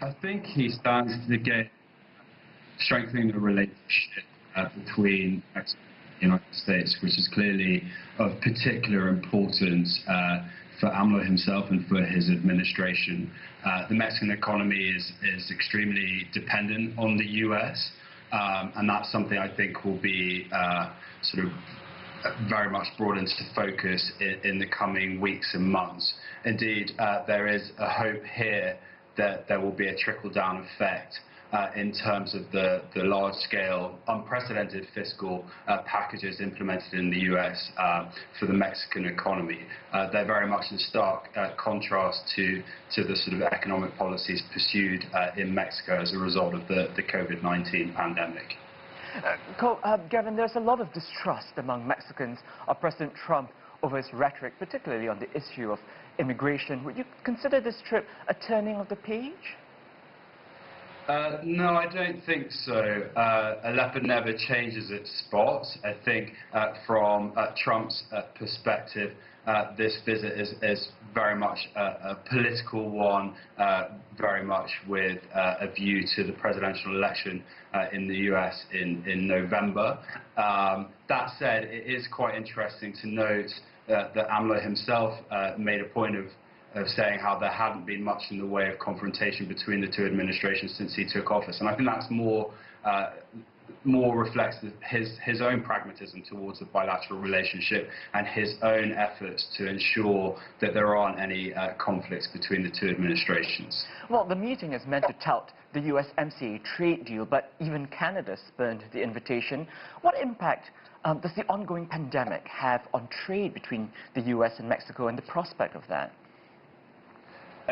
I think he stands to gain strengthening the relationship between Mexico and the United States, which is clearly of particular importance for AMLO himself and for his administration. The Mexican economy is extremely dependent on the U.S., and that's something I think will be sort of very much brought into focus in the coming weeks and months. Indeed, there is a hope here that there will be a trickle-down effect in terms of the large-scale, unprecedented fiscal packages implemented in the U.S. For the Mexican economy. They're very much in stark contrast to the sort of economic policies pursued in Mexico as a result of the COVID-19 pandemic. Gavin, there's a lot of distrust among Mexicans of President Trump over his rhetoric, particularly on the issue of immigration. Would you consider this trip a turning of the page? No, I don't think so. A leopard never changes its spots. I think from Trump's perspective, this visit is very much a political one, very much with a view to the presidential election in the U.S. in November. That said, it is quite interesting to note that AMLO himself made a point of saying how there hadn't been much in the way of confrontation between the two administrations since he took office. And I think that's more reflects his own pragmatism towards the bilateral relationship and his own efforts to ensure that there aren't any conflicts between the two administrations. Well, the meeting is meant to tout the USMCA trade deal, but even Canada spurned the invitation. What impact does the ongoing pandemic have on trade between the US and Mexico and the prospect of that?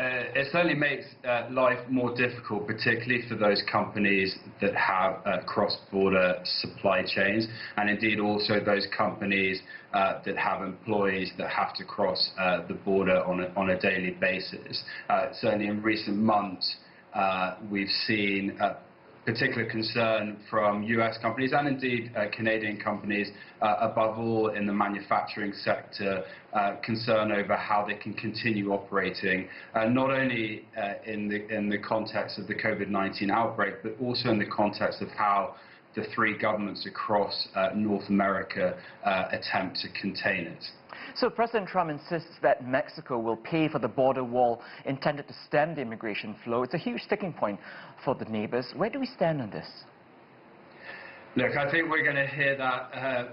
It certainly makes life more difficult, particularly for those companies that have cross-border supply chains, and indeed also those companies that have employees that have to cross the border on a daily basis. Certainly in recent months, we've seen particular concern from US companies and indeed Canadian companies, above all in the manufacturing sector, concern over how they can continue operating, not only in the context of the COVID-19 outbreak, but also in the context of how the three governments across North America attempt to contain it. So President Trump insists that Mexico will pay for the border wall intended to stem the immigration flow. It's a huge sticking point for the neighbors. Where do we stand on this? Look, I think we're going to hear that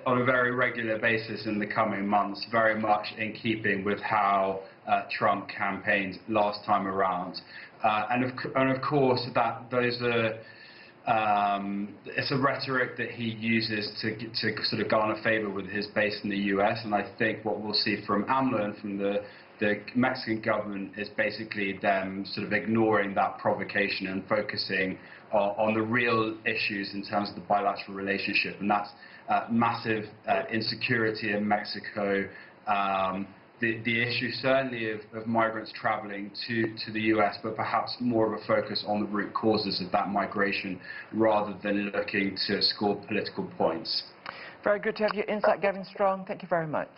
on a very regular basis in the coming months, very much in keeping with how Trump campaigned last time around. And of course, those are it's a rhetoric that he uses to sort of garner favor with his base in the US, and I think what we'll see from AMLO and from the Mexican government is basically them sort of ignoring that provocation and focusing on the real issues in terms of the bilateral relationship, and that's massive insecurity in Mexico, the issue certainly of migrants traveling to the US, but perhaps more of a focus on the root causes of that migration rather than looking to score political points. Very good to have your insight, Gavin Strong. Thank you very much.